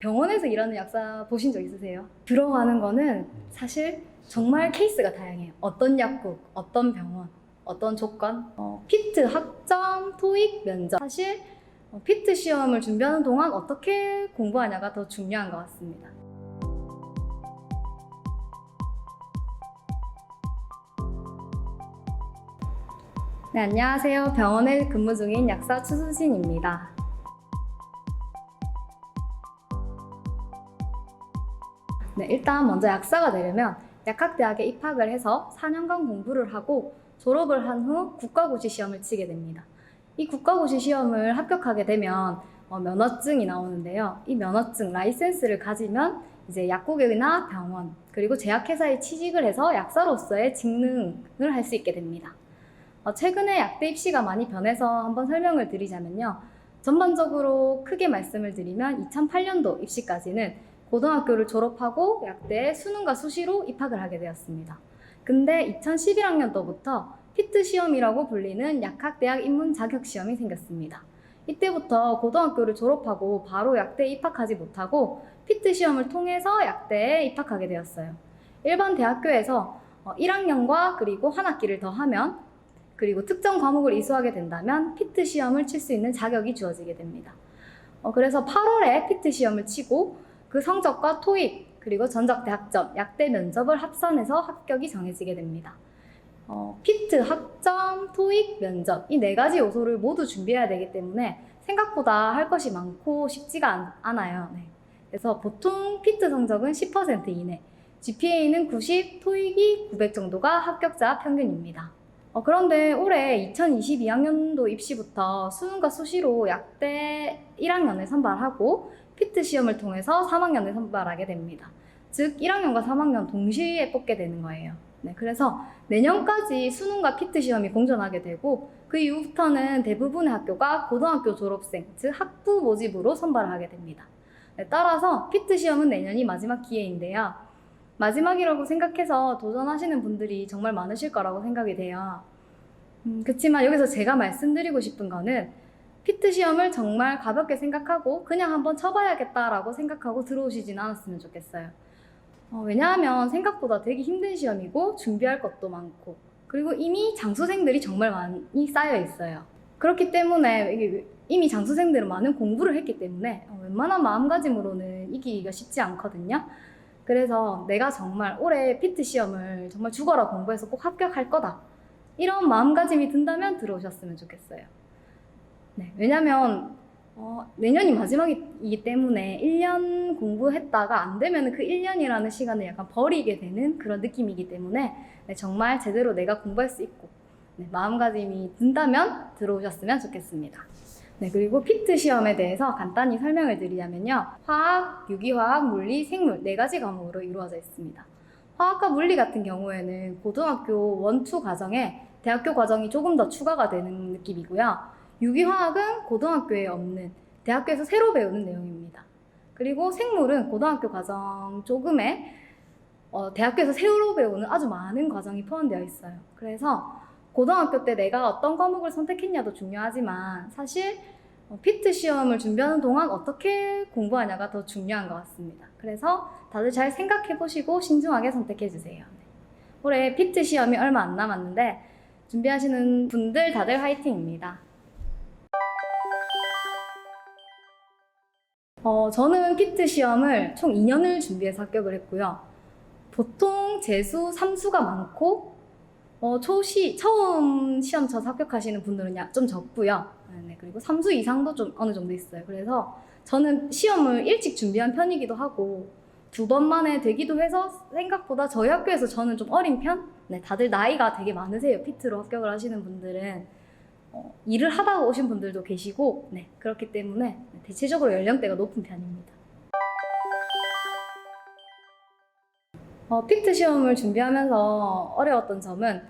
병원에서 일하는 약사 보신 적 있으세요? 들어가는 거는 사실 정말 케이스가 다양해요. 어떤 약국, 어떤 병원, 어떤 조건, 피트 학점, 토익, 면접. 사실 피트 시험을 준비하는 동안 어떻게 공부하냐가 더 중요한 것 같습니다. 네, 안녕하세요. 병원에 근무 중인 약사 추수진입니다. 네, 일단 먼저 약사가 되려면 약학대학에 입학을 해서 4년간 공부를 하고 졸업을 한 후 국가고시 시험을 치게 됩니다. 이 국가고시 시험을 합격하게 되면 면허증이 나오는데요. 이 면허증, 라이센스를 가지면 이제 약국이나 병원, 그리고 제약회사에 취직을 해서 약사로서의 직능을 할 수 있게 됩니다. 최근에 약대 입시가 많이 변해서 한번 설명을 드리자면요. 전반적으로 크게 말씀을 드리면 2008년도 입시까지는 고등학교를 졸업하고 약대에 수능과 수시로 입학을 하게 되었습니다. 근데 2011학년도부터 피트 시험이라고 불리는 약학대학 입문 자격 시험이 생겼습니다. 이때부터 고등학교를 졸업하고 바로 약대에 입학하지 못하고 피트 시험을 통해서 약대에 입학하게 되었어요. 일반 대학교에서 1학년과 그리고 한 학기를 더하면 그리고 특정 과목을 이수하게 된다면 피트 시험을 칠 수 있는 자격이 주어지게 됩니다. 그래서 8월에 피트 시험을 치고 그 성적과 토익 그리고 전적대 학점, 약대 면접을 합산해서 합격이 정해지게 됩니다. 피트, 학점, 토익, 면접 이 네 가지 요소를 모두 준비해야 되기 때문에 생각보다 할 것이 많고 쉽지가 않아요. 네. 그래서 보통 피트 성적은 10% 이내, GPA는 90, 토익이 900 정도가 합격자 평균입니다. 그런데 올해 2022학년도 입시부터 수능과 수시로 약대 1학년을 선발하고 피트 시험을 통해서 3학년을 선발하게 됩니다. 즉 1학년과 3학년 동시에 뽑게 되는 거예요. 네, 그래서 내년까지 수능과 피트 시험이 공존하게 되고 그 이후부터는 대부분의 학교가 고등학교 졸업생, 즉 학부 모집으로 선발을 하게 됩니다. 네, 따라서 피트 시험은 내년이 마지막 기회인데요. 마지막이라고 생각해서 도전하시는 분들이 정말 많으실 거라고 생각이 돼요. 그렇지만 여기서 제가 말씀드리고 싶은 거는 피트 시험을 정말 가볍게 생각하고 그냥 한번 쳐봐야겠다라고 생각하고 들어오시진 않았으면 좋겠어요. 왜냐하면 생각보다 되게 힘든 시험이고 준비할 것도 많고 그리고 이미 장수생들이 정말 많이 쌓여 있어요. 그렇기 때문에 이미 장수생들은 많은 공부를 했기 때문에 웬만한 마음가짐으로는 이기기가 쉽지 않거든요. 그래서 내가 정말 올해 피트 시험을 정말 죽어라 공부해서 꼭 합격할 거다. 이런 마음가짐이 든다면 들어오셨으면 좋겠어요. 네, 왜냐면 내년이 마지막이기 때문에 1년 공부했다가 안 되면 그 1년이라는 시간을 약간 버리게 되는 그런 느낌이기 때문에 네, 정말 제대로 내가 공부할 수 있고 네, 마음가짐이 든다면 들어오셨으면 좋겠습니다. 네, 그리고 피트 시험에 대해서 간단히 설명을 드리자면요. 화학, 유기화학, 물리, 생물 네 가지 과목으로 이루어져 있습니다. 화학과 물리 같은 경우에는 고등학교 1, 2 과정에 대학교 과정이 조금 더 추가가 되는 느낌이고요. 유기화학은 고등학교에 없는 대학교에서 새로 배우는 내용입니다. 그리고 생물은 고등학교 과정 조금에 대학교에서 새로 배우는 아주 많은 과정이 포함되어 있어요. 그래서 고등학교 때 내가 어떤 과목을 선택했냐도 중요하지만 사실 피트 시험을 준비하는 동안 어떻게 공부하냐가 더 중요한 것 같습니다. 그래서 다들 잘 생각해 보시고 신중하게 선택해 주세요. 네. 올해 피트 시험이 얼마 안 남았는데 준비하시는 분들 다들 화이팅입니다. 저는 피트 시험을 총 2년을 준비해서 합격을 했고요. 보통 재수, 삼수가 많고 처음 시험 쳐서 합격하시는 분들은 좀 적고요. 네, 그리고 3수 이상도 좀 어느 정도 있어요. 그래서 저는 시험을 일찍 준비한 편이기도 하고 2번 만에 되기도 해서 생각보다 저희 학교에서 저는 좀 어린 편? 네, 다들 나이가 되게 많으세요. 피트로 합격을 하시는 분들은. 일을 하다가 오신 분들도 계시고 네, 그렇기 때문에 대체적으로 연령대가 높은 편입니다. 피트 시험을 준비하면서 어려웠던 점은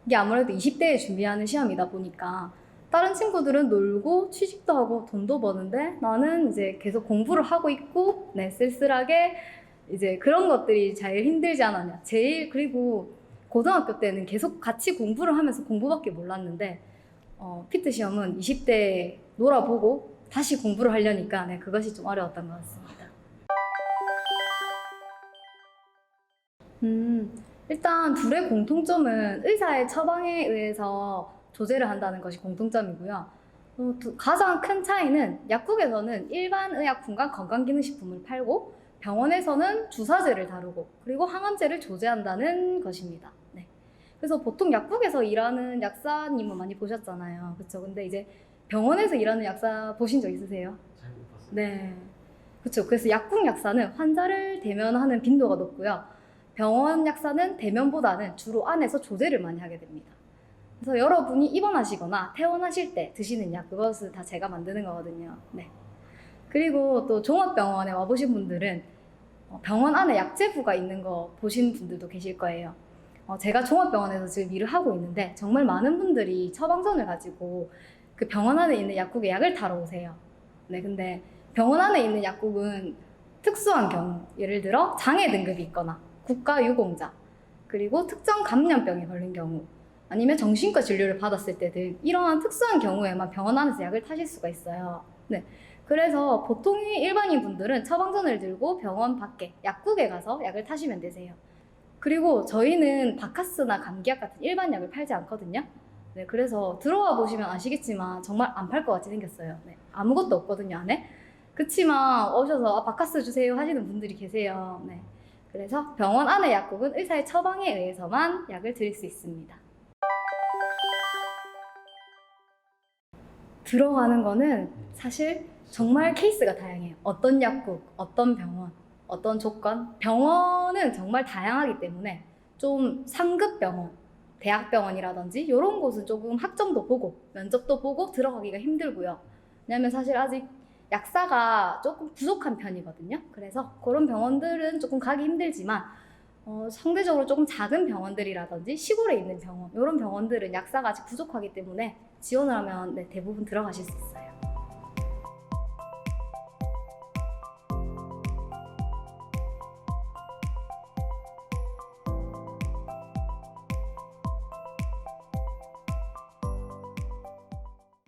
이게 아무래도 20대에 준비하는 시험이다 보니까 다른 친구들은 놀고 취직도 하고 돈도 버는데 나는 이제 계속 공부를 하고 있고 네, 쓸쓸하게 이제 그런 것들이 제일 힘들지 않았냐. 그리고 고등학교 때는 계속 같이 공부를 하면서 공부밖에 몰랐는데 피트 시험은 20대 놀아보고 다시 공부를 하려니까 네, 그것이 좀 어려웠던 것 같습니다. 일단 둘의 공통점은 의사의 처방에 의해서 조제를 한다는 것이 공통점이고요. 가장 큰 차이는 약국에서는 일반 의약품과 건강기능식품을 팔고 병원에서는 주사제를 다루고 그리고 항암제를 조제한다는 것입니다. 네. 그래서 보통 약국에서 일하는 약사님은 많이 보셨잖아요. 그렇죠? 근데 이제 병원에서 일하는 약사 보신 적 있으세요? 잘 못 봤어요. 네. 그렇죠. 그래서 약국 약사는 환자를 대면하는 빈도가 높고요. 병원 약사는 대면보다는 주로 안에서 조제를 많이 하게 됩니다. 그래서 여러분이 입원하시거나 퇴원하실 때 드시는 약, 그것을 다 제가 만드는 거거든요. 네. 그리고 또 종합병원에 와보신 분들은 병원 안에 약재부가 있는 거 보신 분들도 계실 거예요. 제가 종합병원에서 지금 일을 하고 있는데 정말 많은 분들이 처방전을 가지고 그 병원 안에 있는 약국에 약을 타러 오세요. 네, 근데 병원 안에 있는 약국은 특수한 경우, 예를 들어 장애 등급이 있거나 국가유공자, 그리고 특정 감염병에 걸린 경우, 아니면 정신과 진료를 받았을 때 등 이러한 특수한 경우에만 병원 안에서 약을 타실 수가 있어요. 네. 그래서 보통의 일반인 분들은 처방전을 들고 병원 밖에 약국에 가서 약을 타시면 되세요. 그리고 저희는 바카스나 감기약 같은 일반 약을 팔지 않거든요. 네, 그래서 들어와 보시면 아시겠지만 정말 안 팔 것 같이 생겼어요. 네, 아무것도 없거든요, 안에. 그치만 오셔서 바카스 주세요 하시는 분들이 계세요. 네. 그래서 병원 안의 약국은 의사의 처방에 의해서만 약을 드릴 수 있습니다. 들어가는 거는 사실 정말 케이스가 다양해요. 어떤 약국, 어떤 병원, 어떤 조건. 병원은 정말 다양하기 때문에 좀 상급 병원, 대학병원이라든지 이런 곳은 조금 학점도 보고 면접도 보고 들어가기가 힘들고요. 왜냐면 사실 아직 약사가 조금 부족한 편이거든요. 그래서 그런 병원들은 조금 가기 힘들지만 상대적으로 조금 작은 병원들이라든지 시골에 있는 병원, 이런 병원들은 약사가 아직 부족하기 때문에 지원을 하면 네, 대부분 들어가실 수 있어요.